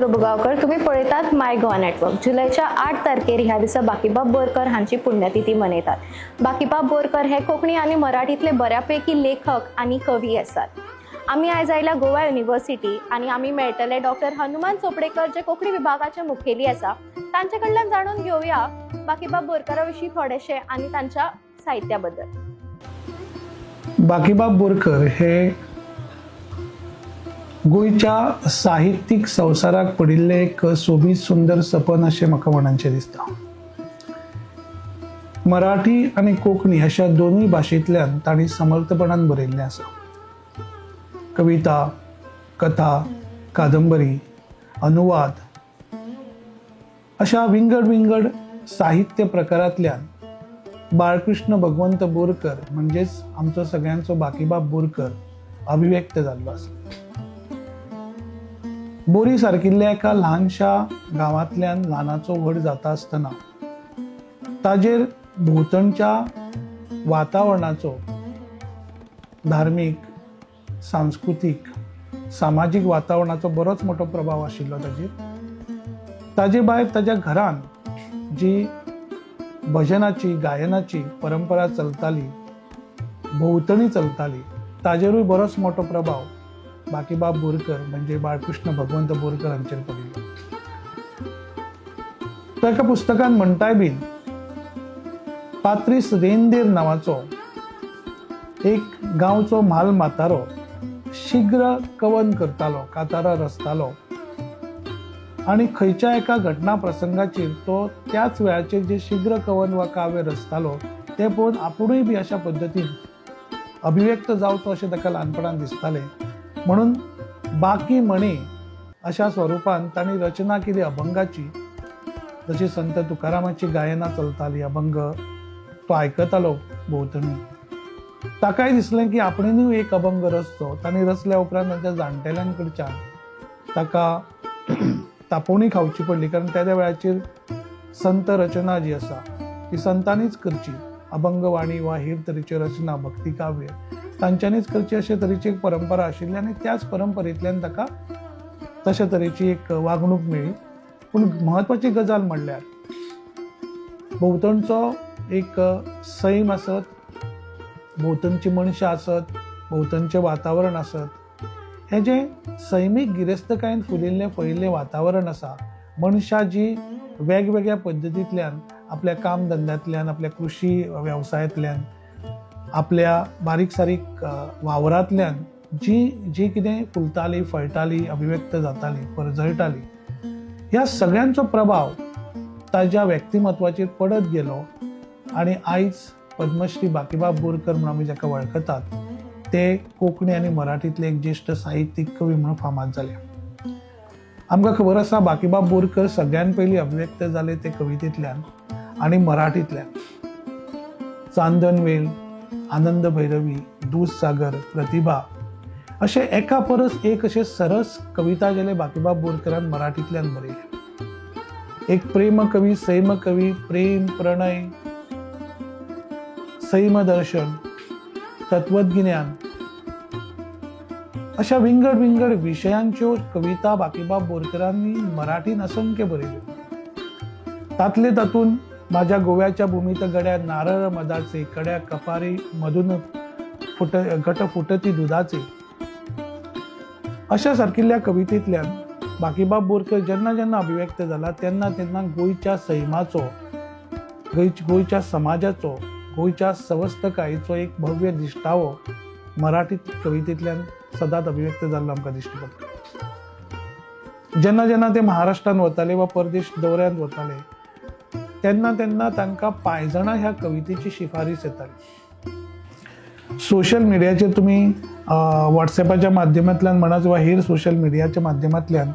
प्रभुगावकर, तुम्ही पळयतात माय गोवा नेटवर्क. जुलैच्या 8 तारखेर ह्या दिसा बाकीबाब बोरकर हांची पुण्यतिथी मनयतात. बाकीबाब बोरकर हे कोंकणी आनी मराठीतले बऱ्यापैकी लेखक आनी कवी आसात. आमी आयज आयल्या गोवा युनिव्हर्सिटी आनी आमी मेळटले डॉक्टर हनुमान चोपडेकर, जे कोंकणी विभागाचे मुखेली आसा. तांचे कडल्यान जाणून घेवया बाकीबाब बोरकरा विशीं थोडेशे आनी तांच्या साहित्या बद्दल. बाकीबाब बोरकर हे गोयच्या साहित्यीक संवसाराक पडिल्ले एक सोबीत सुंदर सपन अशें म्हाका म्हणचे दिसता. मराठी आनी कोंकणी अशा दोनूय भाशेंतल्यान तांणी समर्थपणान बरयल्लें आसा. कविता, कथा, कादंबरी, अनुवाद अशा विंगड विंगड साहित्य प्रकारांतल्यान बाळकृष्ण भगवंत बोरकर म्हणजेच आमचो सगळ्यांचो बाकीबाब बोरकर अभिव्यक्त जाल्लो आसा. बोरी सारकिल्ल्या एका ल्हानशा गांवांतल्यान ल्हानाचो व्हड जाता आसतना ताजेर भोंवतणच्या वातावरणाचो धार्मीक, सांस्कृतीक, सामाजीक वातावरणाचो बरोच मोठो प्रभाव आशिल्लो ताजे भायर ताज्या घरान जी भजनाची, गायनाची परंपरा चलताली, भोंवतणी चलताली, ताजेरूय बरोच मोठो प्रभाव बाकीबाब बोरकर म्हणजे बाळकृष्ण भगवंत बोरकर हांचेर पडिल्लो. तो एका पुस्तकान म्हणटाय बीन, पात्रीस रेंदेर नांवाचो एक गांवचो म्हाल म्हातारो शीघ्र कवन करतालो, कातारां रचतालो आनी खंयच्या एका घटना प्रसंगाचेर तो त्याच वेळाचेर जे शीघ्र कवन वा काव्य रचतालो ते पळोवन आपुणूय बी अशा पद्दतीन अभिव्यक्त जावचो अशें ताका ल्हानपणान दिसतालें. म्हणून बाकी म्हणी अशा स्वरुपान तांणी रचना केली अभंगाची. जशी संत तुकारामाची गायनां चलताली, अभंग तो आयकतालो भोंवतणी. ताकाय दिसलें की आपणूय एक अभंग रचचो. तांणी रचल्या उपरांत ताच्या जाणटेल्यां कडच्यान ताका तापोवणी खावची पडली, कारण त्या वेळाचेर संत रचना जी आसा ती संतांनीच करची. अभंग वाणी वा हेर तरेची रचना, भक्ती काव्य तांच्यांनीच करची अशे तरेची एक परंपरा आशिल्ली आनी त्याच परंपरेंतल्यान ताका तशा तरेची एक वागणूक मेळ्ळी. पूण म्हत्वाची गजाल म्हणल्यार भोंवतणचो एक सैम आसत, भोंवतणची मनशां आसत, भोंवतणचें वातावरण आसत. हें जें सैमीक गिरेस्तकायेन फुलिल्लें फळिल्लें वातावरण आसा, मनशां जी वेगवेगळ्या पद्दतींतल्यान आपल्या काम धंद्यांतल्यान, आपल्या कृशी वेवसायांतल्यान, आपल्या बारीक सारीक वावरांतल्यान जी कितें फुलताली, फळटाली, अभिव्यक्त जाताली, परजळटाली, ह्या सगळ्यांचो प्रभाव ताज्या व्यक्तिमत्वाचेर पडत गेलो आनी आयज पद्मश्री बाकीबाब बोरकर म्हणून आमी जाका वळखतात ते कोंकणी आनी मराठींतले एक ज्येश्ठ साहित्यीक कवी म्हणून फामाद जाले. आमकां खबर आसा बाकीबाब बोरकर सगळ्यान पयलीं अभिव्यक्त जाले ते कवितेंतल्यान आनी मराठींतल्यान. चांदन वेल, आनंद भैरवी, दूधसागर, प्रतिभा अशे एका परस एक अशे सरस कविता जेले बाकीबाब बोरकरान मराठींतल्यान बरयले. एक प्रेम कवी, सैम कवी, प्रेम, प्रणय, सैम दर्शन, तत्वज्ञान अशा विंगड विंगड विशयांच्यो कविता बाकीबाब बोरकरांनी मराठीन असंख्य बरयल्यो. तातले तातून माझ्या गोव्याच्या भूमीत गड्या नारळ मधाचे, कड्या कपारी मधून घट फुटती दुधाचे अशा सारकिल्ल्या कवितेंतल्यान बाकीबाब बोरकर जेन्ना जेन्ना अभिव्यक्त जाला तेन्ना तेन्ना गोंयच्या सैमाचो, गोंयच्या समाजाचो, गोंयच्या सवस्तकायेचो एक भव्य दिश्टावो मराठी कवितेंतल्यान सदांच अभिव्यक्त जाल्लो आमकां दिश्टी पडटा. जेन्ना जेन्ना ते महाराष्ट्रान वताले वा परदेश दौऱ्यांत वताले तेन्ना तेन्ना तांकां पायजणां ह्या कवितेची शिफारीस येताली. सोशल मिडियाचेर तुमी व्हॉट्सॅपाच्या माध्यमांतल्यान म्हणात वा हेर सोशल मिडियाच्या माध्यमांतल्यान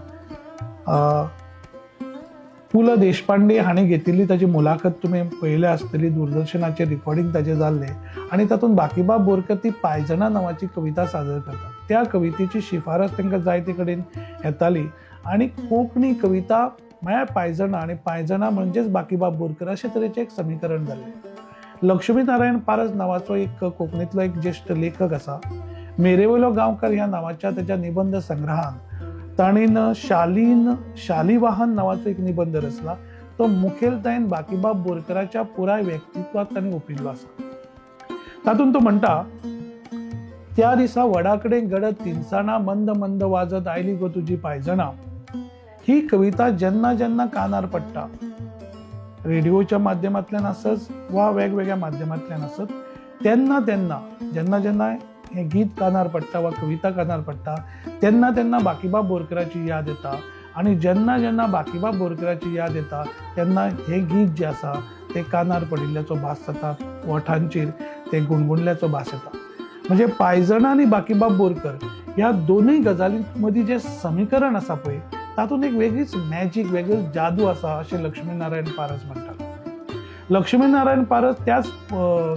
पु ल देशपांडे हांणी घेतिल्ली ताची मुलाखत तुमी पळयल्या आसतली. दूरदर्शनाचेर रिकॉर्डिंग ताचें जाल्लें आनी तातूंत बाकीबाब बोरकर ती पायजणां नांवाची कविता सादर करतात. त्या कवितेची शिफारस तांकां जायते कडेन येताली आनी कोंकणी कविता म्हळ्यार पायजणां आनी पायजणां म्हणजेच बाकीबाब बोरकर अशे तरेचें एक समीकरण जाल्लें. लक्ष्मी नारायण पारस नांवाचो एक कोंकणीतलो एक ज्येश्ठ लेखक आसा. मेरेवयलो गांवकार ह्या नांवाच्या ताच्या निबंध संग्रहान ताणीन शालिवाहन नावाचो एक निबंध रचला. तो मुखेलतायेन बाकीबाब बोरकराच्या पुराय व्यक्तित्वाक ताणें ओपिल्लो आसा. तातूंत तो म्हणटा, त्या दिसा वडाकडेन गडद तिनसाणां मंद मंद वाजत आयली गो तुजी पायजणां. ही कविता जेन्ना जेन्ना कानार पडटा, रेडिओच्या माध्यमांतल्यान आसत वा वेगवेगळ्या माध्यमांतल्यान आसत, तेन्ना तेन्ना जेन्ना जेन्ना हें गीत कानार पडटा वा कविता कानार पडटा, तेन्ना तेन्ना बाकीबाब बोरकराची याद येता. आनी जेन्ना जेन्ना बाकीबाब बोरकराची याद येता तेन्ना हें गीत जें आसा तें कानार पडिल्ल्याचो भास जाता, ओठांचेर तें गुणगुणल्याचो भास येता. म्हणजे पायजणां आनी बाकीबाब बोरकर ह्या दोनूय गजालीं मदीं जें समीकरण आसा पळय, तातूंत एक वेगळीच मॅजीक, वेगळीच जादू आसा अशें लक्ष्मीनारायण पारस म्हणटात. लक्ष्मीनारायण पारस त्याच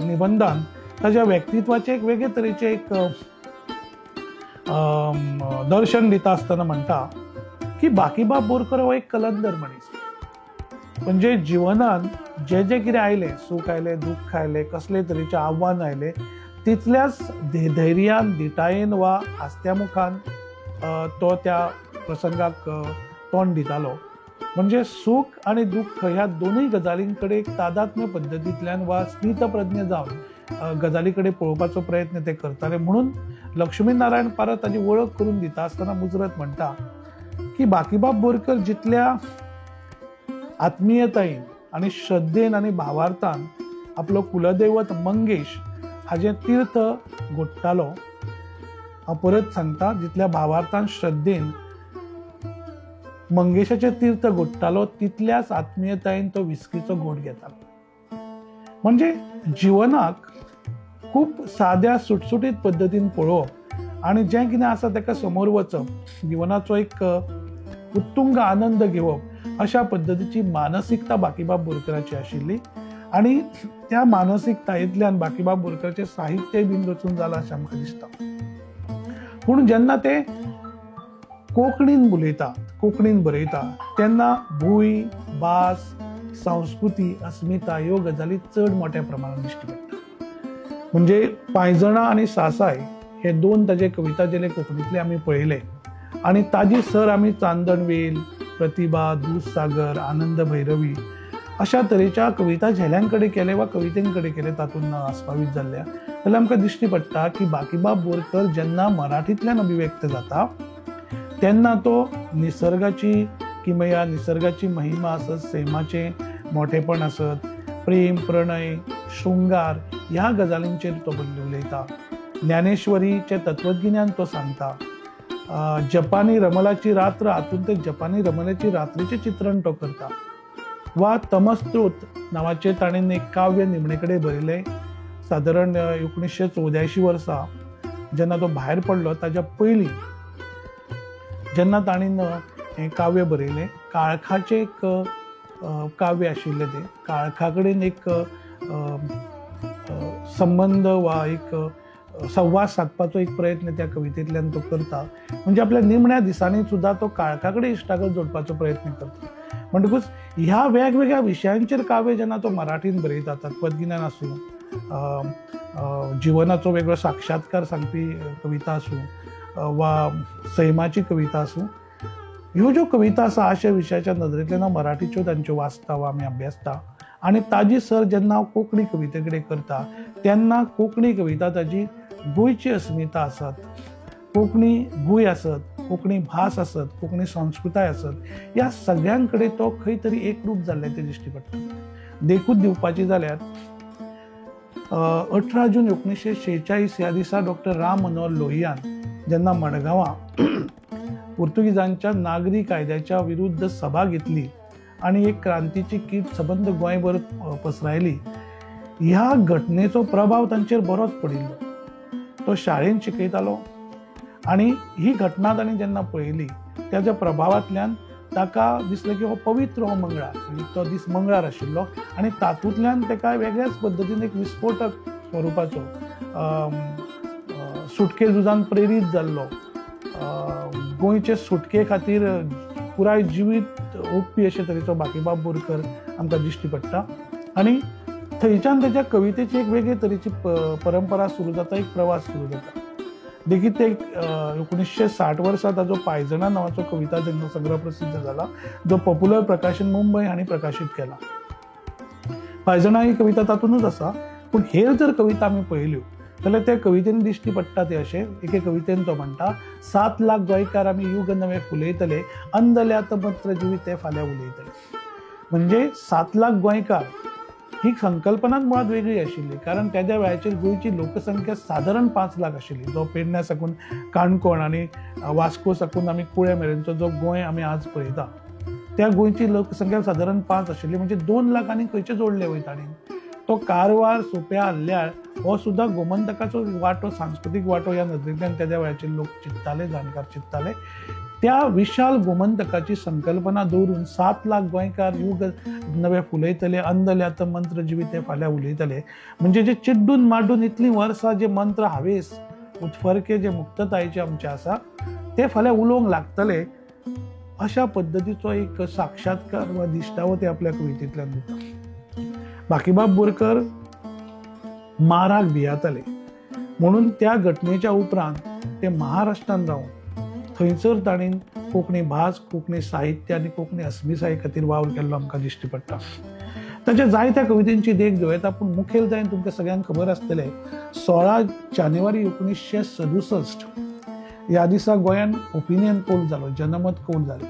निबंधान ताच्या व्यक्तित्वाचे एक वेगळे तरेचे एक दर्शन दिता आसतना म्हणटा की बाकीबाब बोरकर हो एक कलंदर मनीस. म्हणजे जिवनान जे जे कितें आयलें, सूख आयलें, दुख्ख आयलें, कसले तरेचे आव्हान आयलें, तितल्याच धैर्यान, दिटायेन वा हास्यामुखान तो त्या प्रसंगाक तोंड दितालो. म्हणजे सूख आणि दुख्ख ह्या दोनूय गजालीं कडेन तादात्म्य पद्दतींतल्यान वा स्मितप्रज्ञ जावन गजाली कडेन पळोवपाचो प्रयत्न ते करताले. म्हणून लक्ष्मीनारायण पारस ताची वळख करून दिता आसतना मुजरत म्हणटा की बाकीबाब बोरकर जितल्या आत्मीयतायेन आनी श्रद्धेन आनी भावार्थान आपलो कुलदैवत मंगेश हाजें तीर्थ घोट्टालो. हांव परत सांगता, जितल्या भावार्थान श्रद्धेन मंगेशाचें तीर्थ घोट्टालो, तितल्याच आत्मीयतायेन तो विस्कीचो घोट घेतालो. म्हणजे जिवनाक खूब साद्या सुटसुटीत पद्दतीन पळोवप आनी जें कितें आसा ताका समोर वचप, जिवनाचो एक उत्तुंग आनंद घेवप, अशा पद्दतीची मानसिकता बाकीबाब बोरकराची आशिल्ली. आनी त्या मानसिकतायेंतल्यान बाकीबाब बोरकराचें साहित्य बीन रचून जालां अशें आमकां दिसता. पूण जेन्ना ते कोंकणीन उलयता, कोंकणीन बरयता, तेन्ना भूंय, भास, संस्कृती, अस्मिता ह्यो गजाली चड मोठ्या प्रमाणात दिश्टी पडटा. म्हणजे पायजणां आनी सासाय हे दोन ताजे कविता जेले कोंकणीतले आमी पळयले, आनी ताजी सर आमी चांदणवेल, प्रतिभा, दूधसागर, आनंद भैरवी अशा तरेच्या कविता झेल्यांकडे केले वा कवितेंकडे केले तातूंत आस्पावीत जाल्ल्या, जाल्यार आमकां दिश्टी पडटा की बाकीबाब बोरकर जेन्ना मराठींतल्यान अभिव्यक्त जाता तेन्ना तो निसर्गाची किमया, निसर्गाची महिमा आसत, सैमाचें मोठेपण आसत, प्रेम, प्रणय, शृंगार ह्या गजालींचेर तो उलयता. ज्ञानेश्वरीचें तत्वज्ञान तो सांगता. जपानी रमलाची रात्र, हातूंत ते जपानी रमलाची रात्रीचें चित्रण तो करता. वा तमस्त्रोत नांवाचें ताणें एक काव्य निमणे कडेन बरयलें, सादारण 1984 वर्सा जेन्ना तो भायर पडलो ताच्या पयलीं जेन्ना ताणें हें काव्य बरयलें. काळखाचें एक काव्य आशिल्लें तें. काळखा कडेन एक संबंध वा एक संवाद साधपाचो एक प्रयत्न त्या कवितेंतल्यान तो करता. म्हणजे आपल्या निमण्या दिसांनी सुद्धा तो काळखा कडेन इश्टागत जोडपाचो प्रयत्न करता. म्हणटकूच ह्या वेगवेगळ्या विशयांचेर काव्य जेन्ना तो मराठीन बरयता, तत्वज्ञान आसूं, जिवनाचो वेगळो साक्षात्कार सांगपी कविता आसूं वा सैमाची कविता आसूं, ह्यो ज्यो कविता आसा अशा विशयाच्या नदरेंतल्यान हांव मराठीच्यो तांच्यो वाचता वा आमी अभ्यासता. आनी ताजी सर जेन्ना हांव कोंकणी कविते कडेन करता तेन्ना कोंकणी कविता ताजी गोंयची अस्मिता आसत, कोंकणी गोंय आसत, कोंकणी भास आसत, कोंकणी संस्कृताय आसत, ह्या सगळ्यां कडेन तो खंय तरी एकरूप जाल्लें तें दिश्टी पडटा. देखूच दिवपाची जाल्यार 18 जून 1946 ह्या दिसा डॉक्टर राम मनोहर लोहियान जेन्ना मडगांवां पुर्तुगीजांच्या नागरी कायद्याच्या विरुद्ध सभा घेतली आनी एक क्रांतीची कीट सबंद गोंयभर पसरायली, ह्या घटनेचो प्रभाव तांचेर बरोच पडिल्लो. तो शाळेंत शिकयतालो आनी ही घटना ताणें जेन्ना पळयली त्याच्या प्रभावांतल्यान ताका दिसलें की हो पवित्र हो मंगळार, म्हणजे तो दीस मंगळार आशिल्लो आनी तातूंतल्यान ताका वेगळ्याच पद्दतीन एक विस्फोटक स्वरुपाचो सुटके झुजान प्रेरीत जाल्लो, गोंयचे सुटके खातीर पुराय जिवीत ओंपपी अशे तरेचो बाकीबाब बोरकर आमकां दिश्टी पडटा. आनी थंयच्यान ताच्या कवितेची एक वेगळे तरेची परंपरा सुरू जाता, एक प्रवास सुरू जाता. देखीक एक 1960 वर्सा ताजो पायजणां नांवाचो कविता संग्रह प्रसिद्ध जाला, जो पॉप्युलर प्रकाशन मुंबय हांणी प्रकाशीत केला. पायजणां ही कविता तातूंतच आसा, पूण हेर जर कविता आमी पळयल्यो जाल्यार त्या कवितेन दिश्टी पडटा ते अशें. एके कवितेन तो म्हणटा, 7 लाख गोंयकार आमी युग नवे फुलयतले, अंधल्यात मात्र जिवी ते फाल्यां उलयतले. म्हणजे 7 लाख गोंयकार ही संकल्पनाच मुळात वेगळी आशिल्ली, कारण त्या वेळाचेर गोंयची लोकसंख्या सादारण 5 लाख आशिल्ली, जो पेडण्या साकून काणकोण आनी वास्को साकून आमी कुळ्या मेरेनचो जो गोंय आमी आज पळयता, त्या गोंयची लोकसंख्या सादारण 5 आशिल्ली. म्हणजे 2 लाखांनी खंयचे जोडले वयताले. तो कारवार, सोप्या, हल्ल्याळ हो सुद्धा गोमंतकाचो वाटो, सांस्कृतीक वाटो ह्या नदरेंतल्यान त्या वेळाचेर लोक चिंत्ताले, जाणकार चिंत्ताले. त्या विशाल गोमंतकाची संकल्पना दवरून 7 लाख गोंयकार युग नवे फुलयतले, अंधल्यात मंत्र जिवी ते फाल्यां उलयतले. म्हणजे जे चिड्डून माड्डून इतलीं वर्सां जे मंत्र हावेस उत्फरके जे मुक्ततायेचे आमचे आसा ते फाल्यां उलोवंक लागतले, अशा पद्दतीचो एक साक्षात्कार वा दिश्टावो ते आपल्या कवितेंतल्यान दिता. बाकीबाब बोरकर माराक भियाताले म्हणून त्या घटनेच्या उपरांत ते महाराष्ट्रान रावन थंयसर ताणें कोंकणी भास, कोंकणी साहित्य आनी कोंकणी अस्मिसाये खातीर वावर केल्लो आमकां दिश्टी पडटा. ताच्या जायत्या कवितेंची देख घेवं, पूण मुखेलतायेन तुमकां सगळ्यांक खबर आसतलें, 16 जानेवारी 1967 ह्या दिसा गोंयांत ओपिनियन पोल जालो, जनमत कौल जालो.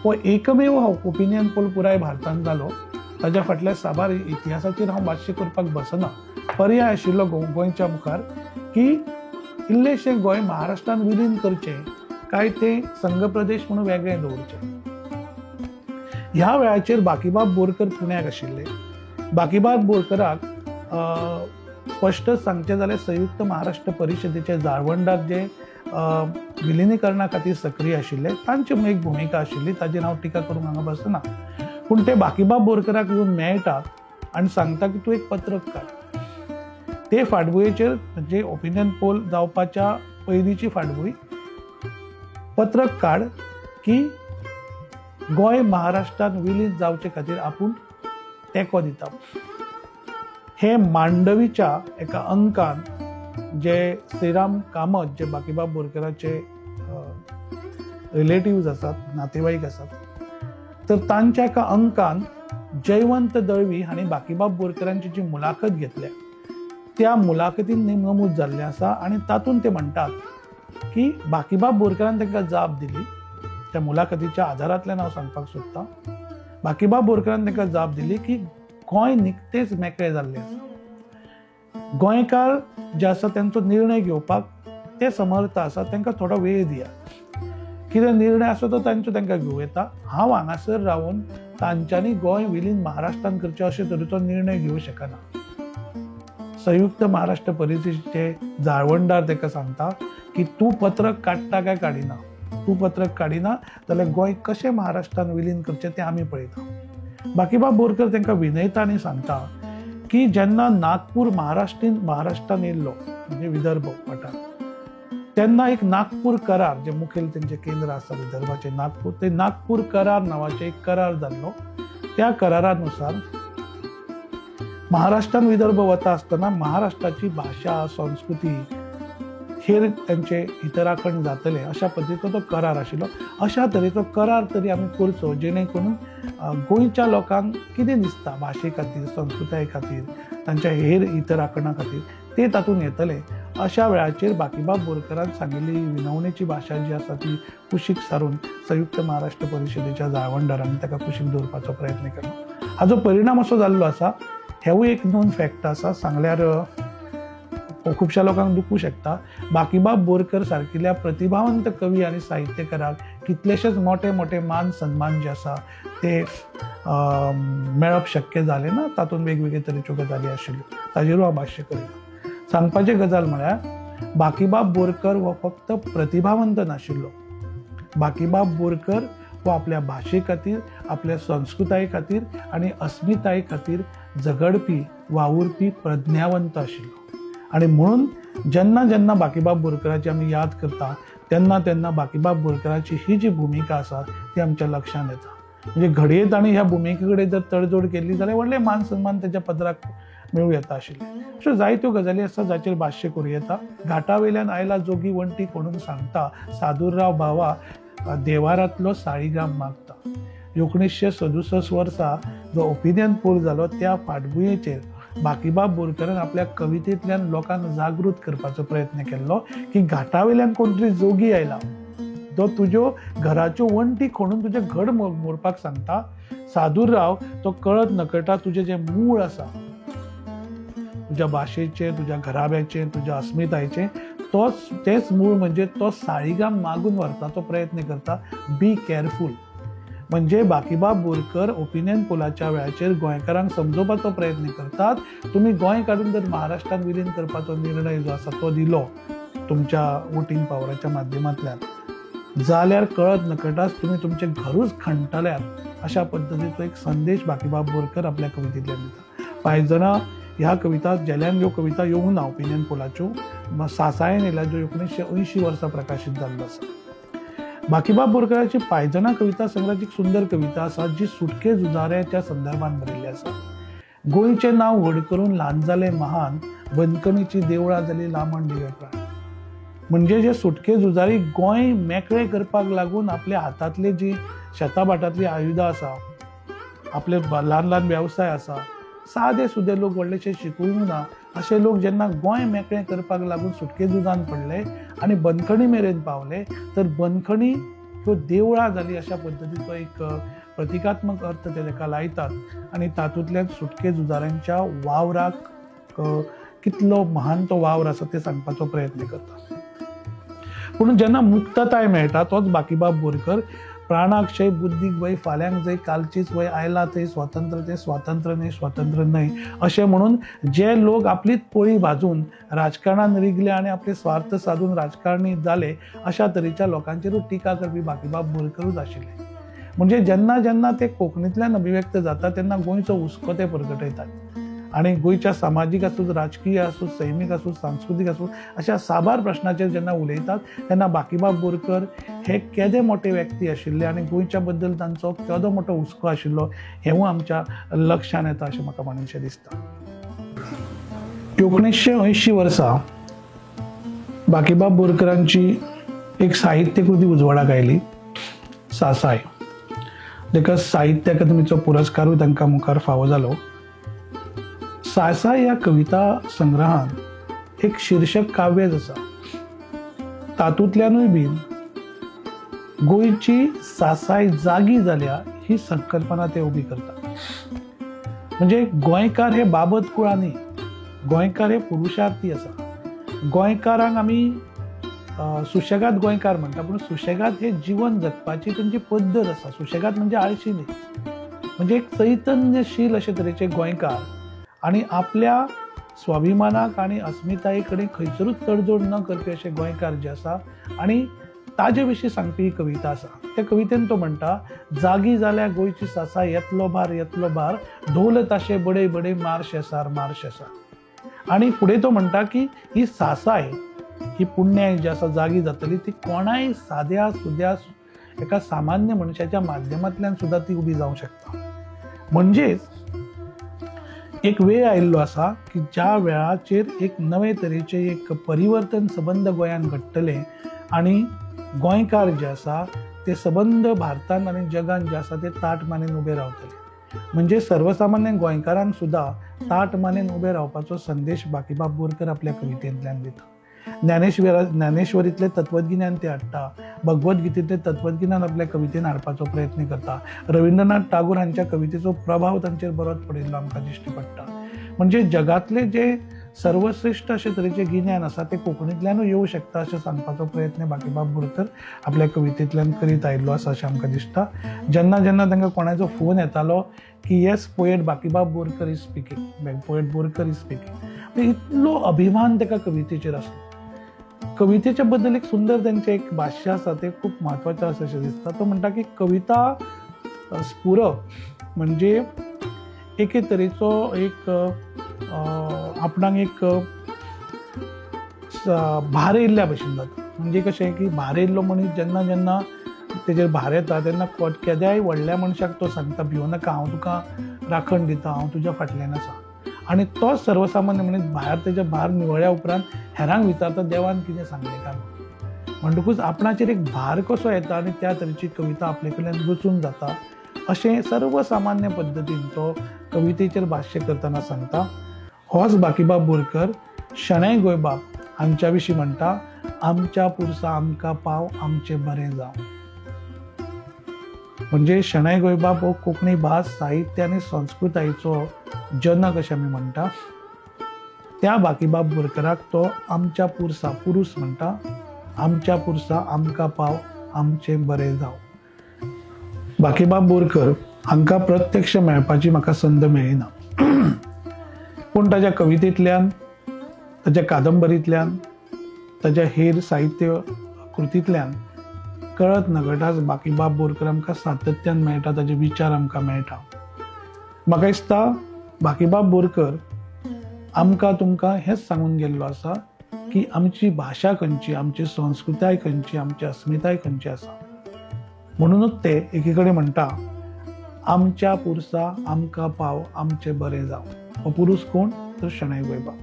हो एकमेव ओपिनियन पोल पुराय भारतांत जालो. ताच्या फाटल्या साबार इतिहासाचेर हांव भाश्य करपाक बसना. पर्याय आशिल्लो गोंयच्या मुखार की इल्लेशें गोंय महाराष्ट्रान विलीन करचें काय ते संघ प्रदेश म्हणून वेगळें दवरचें. ह्या वेळाचेर बाकीबाब बोरकर पुण्याक आशिल्ले. बाकीबाब बोरकराक स्पश्ट सांगचें जाल्यार संयुक्त महाराष्ट्र परिशदेचे जाळवंडार जे विलिनीकरणा खातीर सक्रीय आशिल्ले, तांची एक भुमिका आशिल्ली, ताजेर हांव टिका करूंक हांगा बसना. पूण ते बाकीबाब बोरकराक येवन मेळटात आनी सांगता की तूं एक पत्रक काड. ते फाटभुंयेचेर म्हणजे ओपिनियन पोल जावपाच्या पयलींची फाटभुंय, पत्रक काड की गोंय महाराष्ट्रान विलीन जावचे खातीर आपूण तेंको दिता. हे मांडवीच्या एका अंकान जे श्रीराम कामत, जे बाकीबाब बोरकराचे रिलेटिव्ज आसात, नातेवाईक आसात, तर तांच्या एका अंकान जयवंत दळवी हांणी बाकीबाब बोरकरांची जी मुलाखत घेतल्या त्या मुलाखतीन नमूद जाल्लें आसा. आनी तातूंत ते म्हणटात की बाकीबाब बोरकरान तांकां जाप दिली. त्या मुलाखतीच्या आधारांतल्यान हांव सांगपाक सोदतां, बाकीबाब बोरकरान तांकां जाप दिली की गोंय निकतेंच मेकळें जाल्लें आसा. गोंयकार जे आसा तांचो निर्णय घेवपाक ते समर्थ आसा, तांकां थोडो वेळ दिया. कितें निर्णय आसा तो तांकां घेवं येता. हांव हांगासर रावन तांच्यांनी गोंय विलीन महाराष्ट्रान करचें अशे तरेचो निर्णय घेवं शकना. संयुक्त महाराष्ट्र परिशदेचे जाळवंडार ताका सांगता की तूं पत्रक काडटा काय काडिना. तूं पत्रक काडिना जाल्यार गोंय कशें महाराष्ट्रान विलीन करचें तें आमी पळयता. बाकीबाब बोरकर तांकां विनयतानी सांगता की जेन्ना नागपूर महाराष्ट्रान येयल्लो, म्हणजे विदर्भ वाठार, तेन्ना एक नागपूर करार, जे मुखेल तेंचे केंद्र आसा विदर्भाचे नागपूर, ते नागपूर करार नांवाचे एक करार जाल्लो. त्या करारानुसार महाराष्ट्रान विदर्भ वता आसतना महाराष्ट्राची भाशा, संस्कृती हेर तांचे हितराखण जातले अशा पद्दतीचो तो करार आशिल्लो. अशा तरेचो करार तरी आमी करचो जेणे करून गोंयच्या लोकांक कितें दिसता भाशे खातीर, संस्कृताये खातीर, तांच्या हेर हितराखणा खातीर ते तातूंत येतले. अशा वेळाचेर बाकीबाब बोरकरान सांगिल्ली विनवणेची भाशा जी आसा ती कुशीक सारून संयुक्त महाराष्ट्र परिशदेच्या जाळवंडारांनी ताका कुशीक दवरपाचो प्रयत्न केलो. हाजो परिणाम असो जाल्लो आसा. हेवूय एक नोन फॅक्ट आसा, सांगल्यार खुबश्या लोकांक दुखू शकता. बाकीबाब बोरकर सारकिल्ल्या प्रतिभावंत कवी आनी साहित्यकाराक कितलेशेच मोठे मोठे मान सन्मान जे आसा ते मेळप शक्य जालें ना. तातूंत वेगवेगळे तरेच्यो गजाली आशिल्ल्यो, ताजेरूय हांव भाश्य करिना. सांगपाची गजाल म्हळ्यार बाकीबाब बोरकर हो फक्त प्रतिभावंत नाशिल्लो. बाकीबाब बोरकर हो आपल्या भाशे खातीर, आपल्या संस्कृताये खातीर आनी अस्मिताये खातीर झगडपी, वावुरपी प्रज्ञावंत आशिल्लो. आणि म्हणून जेन्ना जेन्ना बाकीबाब बोरकराची आमी याद करता तेन्ना तेन्ना बाकीबाब बोरकराची ही जी भुमिका आसा ती आमच्या लक्षांत येता. म्हणजे घडये ताणें ह्या भुमिके कडेन जर तडजोड केली जाल्यार व्हडले मान सन्मान तेच्या पदराक मेळूं येता आशिल्ले. अश्यो जायत्यो गजाली आसा जाचेर भाश्य करूं येता. घाटा वयल्यान आयला जोगी वंटी कोणून सांगता, सादुरराव भावा देवारांतलो साळीगाम मागता. 1967 वर्सा जो ओपिनियन पोल जालो त्या फाटभुंयेचेर बाकीबाब बोरकरान आपल्या कवितेंतल्यान लोकांक जागृत करपाचो प्रयत्न केल्लो की घाटा वयल्यान कोण तरी जोगी आयला तो तुज्यो घराच्यो वंटी खणून तुजें घर मोडपाक सांगता. सादुरराव तो कळत नकळटा तुजें जें मूळ आसा तुज्या भाशेचें, तुज्या घराब्याचें, तुज्या अस्मितायेचें, तेच मूळ म्हणजे तो साळीगाम मागून व्हरपाचो प्रयत्न करता. बी केअरफूल. म्हणजे बाकीबाब बोरकर ओपिनियन पोलाच्या वेळाचेर गोंयकारांक समजोवपाचो प्रयत्न करतात. तुम्ही गोंय काडून जर महाराष्ट्रात विलीन करपाचो निर्णय जो आसा तो दिलो तुमच्या वोटिंग पावराच्या माध्यमांतल्यान जाल्यार कळत नकळटाच तुम्ही तुमचें घरूच खणटल्यात अशा पद्दतीचो एक संदेश बाकीबाब बोरकर आपल्या कवितेंतल्यान दिता. पायजणां ह्या कविता जेल्यान ह्यो कविता येवंक ना ओपिनियन पोलाच्यो सासायन येयल्या ज्यो 1980 वर्सा प्रकाशीत जाल्लो आसा. बाकीबाब बोरकराची पायजणां कविता संग्रहाची एक सुंदर कविता आसा जी सुटके झुजाऱ्याच्या संदर्भात बरयल्ली आसा. गोंयचें नांव व्हड करून ल्हान जालें महान, बंदखणीची देवळां जाली लांबण दिवे प्राण. म्हणजे जे सुटके झुजारी गोंय मेकळें करपाक लागून आपल्या हातांतली जी शेताभाटांतली आयुधां आसा, आपले ल्हान ल्हान वेवसाय आसा, सादे सुदे लोक व्हडलेशे शिकूंक ना अशे लोक जेन्ना गोंय मेकळें करपाक लागून सुटके झुजान पडले आनी बंदखणी मेरेन पावले तर बंदखणी ह्यो देवळां जाली अशा पद्दतीचो एक प्रतिकात्मक अर्थ ते ताका लायतात आनी तातूंतल्यान सुटके झुजाऱ्यांच्या वावराक कितलो महान तो वावर आसा ते सांगपाचो प्रयत्न करता. पूण जेन्ना मुक्तताय मेळटा तोच बाकीबाब बोरकर प्राणाक्षय बुद्धीक वय फाल्यांक जंय कालचीच वय आयला थंय स्वातंत्र्य ते स्वातंत्र्य न्हय अशें म्हणून जे लोक आपलीच पोळी भाजून राजकारणान रिगले आनी आपले स्वार्थ साधून राजकारणी जाले अशा तरेच्या लोकांचेरूच टिका करपी बाकीबाब बोरकरूच आशिल्ले. म्हणजे जेन्ना जेन्ना ते कोंकणींतल्यान अभिव्यक्त जाता तेन्ना गोंयचो हुस्को ते प्रगटयतात आनी गोंयच्या सामाजीक आसूं, राजकीय आसूं, सैमीक आसूं, सांस्कृतीक आसूं अशा साबार प्रश्नाचेर जेन्ना उलयतात तेन्ना बाकीबाब बोरकर हे केदे मोठे व्यक्ती आशिल्ले आनी गोंयच्या बद्दल तांचो केदो मोठो हुस्को आशिल्लो हेंवूय आमच्या लक्षांत येता अशें म्हाका म्हणूनशें दिसता. 1980 वर्सा बाकीबाब बोरकरांची एक साहित्य कृती उजवाडाक आयली, सासाय, जेका साहित्य अकादमीचो पुरस्कारूय तांकां मुखार फावो जालो. सासाय ह्या कविता संग्रहान एक शीर्षक काव्यच आसा. तातूंतल्यानूय बीन गोंयची सासाय जागी जाल्या ही संकल्पना ते उबी करता. म्हणजे गोंयकार हे बाबत कुळांनी, गोंयकार हे पुरुशार्थी आसा. गोंयकारांक आमी सुशेगाद गोंयकार म्हणटा पूण सुशेगाद हे जीवन जगपाची तांची पद्दत आसा. सुशेगाद म्हणजे आळशी न्ही, म्हणजे एक चैतन्यशील अशे तरेचे गोंयकार आनी आपल्या स्वाभिमानाक आनी अस्मिताये कडेन खंयसरूच तडजोड न करपी अशे गोंयकार जे आसा आनी ताजे विशीं सांगपी ही कविता आसा. त्या कवितेन तो म्हणटा, जागी जाल्या गोंयची सासाय येतलो भार ढोल ताशे बडे बडे मार शेसार. आनी फुडें तो म्हणटा की ही सासाय ही पुण्याय जी आसा जागी जातली ती कोणाय साद्या सुद्या एका सामान्य मनशाच्या माध्यमांतल्यान सुद्धा ती उबी जावंक शकता. म्हणजेच एक वेळ आयिल्लो आसा की ज्या वेळाचेर एक नवे तरेचे एक परिवर्तन संबंध गोंयान घडटले आनी गोंयकार जे आसा ते संबंध भारतान आनी जगान जे आसा ते ताट मानेन उबे रावतले. म्हणजे सर्वसामान्य गोंयकारांक सुद्धा ताट मानेन उबे रावपाचो संदेश बाकीबाब बोरकर आपल्या कवितेंतल्यान दिता. ज्ञानेश्वरीतले तत्वज्ञान ते हाडटा, भगवद्गीतेतले तत्वज्ञान आपल्या कवितेन हाडपाचो प्रयत्न करता. रवींद्रनाथ टागोर हांच्या कवितेचो प्रभाव तांचेर बरोच पडिल्लो आमकां दिश्टी पडटा. म्हणजे जगातले जे सर्वश्रेष्ठ अशे तरेचे गिन्यान आसा ते कोंकणींतल्यानूय येवं शकता अशें सांगपाचो प्रयत्न बाकीबाब बोरकर आपल्या कवितेंतल्यान करीत आयिल्लो आसा अशें आमकां दिसता. जेन्ना जेन्ना तांकां कोणाचो फोन येतालो की yes poet Bakibab Borkar is speaking, poet Borkar is speaking, इतलो अभिमान ताका कवितेचेर आसलो. कवितेच्या बद्दल एक सुंदर त्यांचे एक भाष्य आसा ते खूप महत्वाचें आसा अशें दिसता. तो म्हणटा की कविता स्फुरप म्हणजे एके तरेचो एक आपणाक एक भार येयल्ल्या भशेन जाता. म्हणजे कशें की भार येयल्लो मनीस जेन्ना जेन्ना तेजेर भार येता तेन्ना केद्याय व्हडल्या मनशाक तो सांगता भिवू नाका, हांव तुका राखण दिता, हांव तुज्या फाटल्यान आसा. आनी तो सर्वसामान्य मनीस भायर तेच्या भार निवळ्या उपरांत हेरांक विचारता देवान कितें सांगलें काय म्हणटकूच आपणाचेर एक भार कसो येता आनी त्या तरेची कविता आपले कडल्यान रचून जाता अशें सर्वसामान्य पद्दतीन तो कवितेचेर भाश्य करतना सांगता. होच बाकीबाब बोरकर शणै गोंयबाब हांच्या विशीं म्हणटा, आमच्या पुरसा आमकां पाव आमचें बरें जावं. म्हणजे शणै गोंयबाब हो कोंकणी भास साहित्य आनी संस्कृतायेचो जनक अशें आमी म्हणटा. त्या बाकीबाब बोरकराक तो आमच्या पुरसा पुरूस म्हणटा, आमच्या पुरसा आमकां पाव आमचें बरें जावं. बाकीबाब बोरकर हांकां प्रत्यक्ष मेळपाची म्हाका संद मेळिना, पूण ताच्या कवितेंतल्यान, ताच्या कादंबरींतल्यान, ताच्या हेर साहित्य कृतींतल्यान कळत नकळटाच बाकीबाब बोरकर आमकां सातत्यान मेळटा, ताचे विचार आमकां मेळटा. म्हाका दिसता बाकीबाब बोरकर आमकां तुमकां हेंच सांगून गेल्लो आसा की आमची भाशा खंयची, आमची संस्कृताय खंयची, आमची अस्मिताय खंयची आसा. म्हणूनच ते एके कडेन म्हणटा, आमच्या पुरसा आमकां पाव आमचें बरें जावं. हो पुरूस कोण तर शणै गोंयबाब.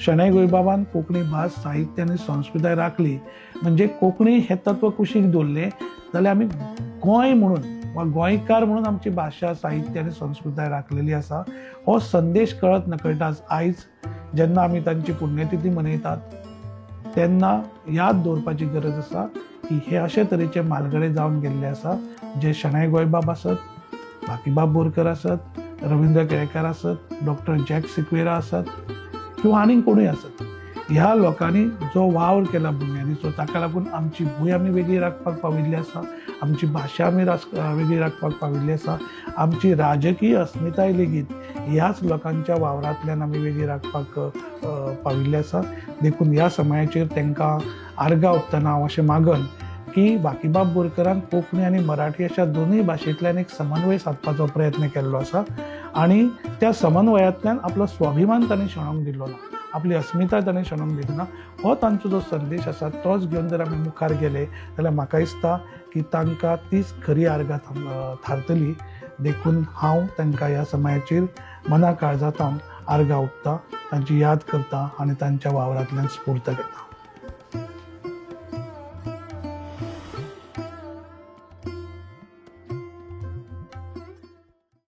शणै गोंयबाबान कोंकणी भास साहित्य आनी संस्कृताय राखली. म्हणजे कोंकणी हें तत्व कुशीक दवरलें जाल्यार आमी गोंय म्हणून वा गोंयकार म्हणून आमची भाशा साहित्य आनी संस्कृताय राखलेली आसा. हो संदेश कळत नकळटाच आयज जेन्ना आमी तांची पुण्यतिथी मनयतात तेन्ना याद दवरपाची गरज आसा की हे अशे तरेचे म्हालगडे जावन गेल्ले आसा जे शणै गोंयबाब आसत, बाकीबाब बोरकर आसत, रविंद्र केळेकार आसत, डॉक्टर जॅक सिक्वेरा आसत किंवा आनीक कोणूय आसत. ह्या लोकांनी जो वावर केला बुन्यादीचो ताका लागून आमची भूंय आमी वेगळी राखपाक पाविल्ली आसा, आमची भाशा आमी वेगळी राखपाक पाविल्ली आसा, आमची राजकीय अस्मिताय लेगीत ह्याच लोकांच्या वावरांतल्यान आमी वेगळी राखपाक पाविल्ली आसा. देखून ह्या समयाचेर तांकां आर्गां ओंपतना हांव अशें मागन की बाकीबाब बोरकरान कोंकणी आनी मराठी अशा दोनूय भाशेंतल्यान एक समन्वय सादपाचो प्रयत्न केल्लो आसा आनी त्या समन्वयांतल्यान आपलो स्वाभिमान ताणें शेणोवंक दिल्लो ना, आपली अस्मिताय ताणें शेणोवंक दिली ना. हो तांचो जो संदेश आसा तोच घेवन जर आमी मुखार गेले जाल्यार म्हाका दिसता की तांकां तीच खरी आर्गां थारतली. देखून हांव तांकां ह्या समयाचेर मना काळजांत आर्गां ओंपता, तांची याद करता आनी तांच्या वावरांतल्यान स्फूर्त घेता.